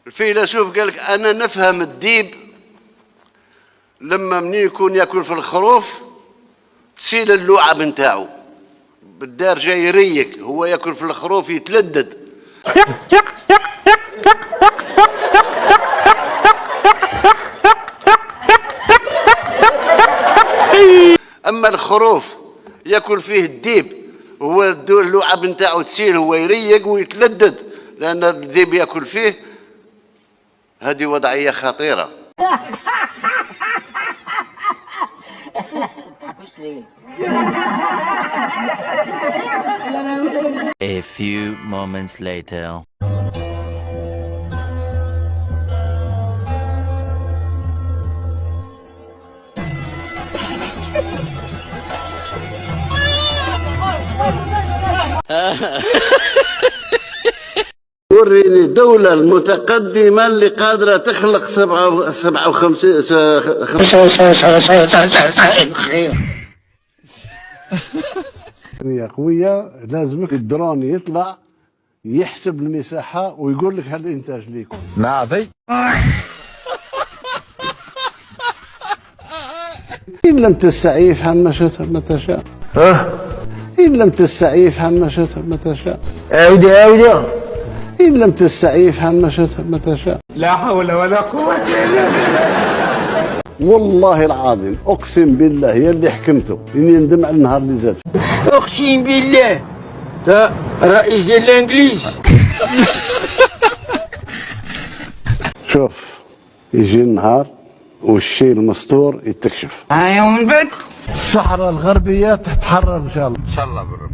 الفيلسوف قال لك أنا نفهم الديب لما منين يكون ياكل في الخروف تسيل اللعب نتاعو بالدار جاي يريك، هو ياكل في الخروف يتلدد. اما الخروف ياكل فيه الديب، هو اللعب نتاعو تسيل، هو يريق ويتلدد لان الديب ياكل فيه. هذه وضعيه خطيره. A few moments later. وريني الدولة المتقدمة اللي قادرة تخلق 57 قوية. لازمك الدرون يطلع يحسب المساحة ويقول لك هالإنتاج ليكم. نعطي إن لم تستعي افهم ما شئت ما تشاء. إن لم تستعي افهم ما شئت ما تشاء. أودي إن لم تستعي افهم ما شئت ما تشاء. لا حول ولا قوة إلا بالله. والله العظيم أقسم بالله يا اللي حكمته إني ندم على النهار اللي زاد. أقسم بالله ده رئيس الإنجليز. شوف يجي النهار والشيء المستور يتكشف. يوم البدء الصحراء الغربية تتحرر إن شاء الله. إن شاء الله بالرب.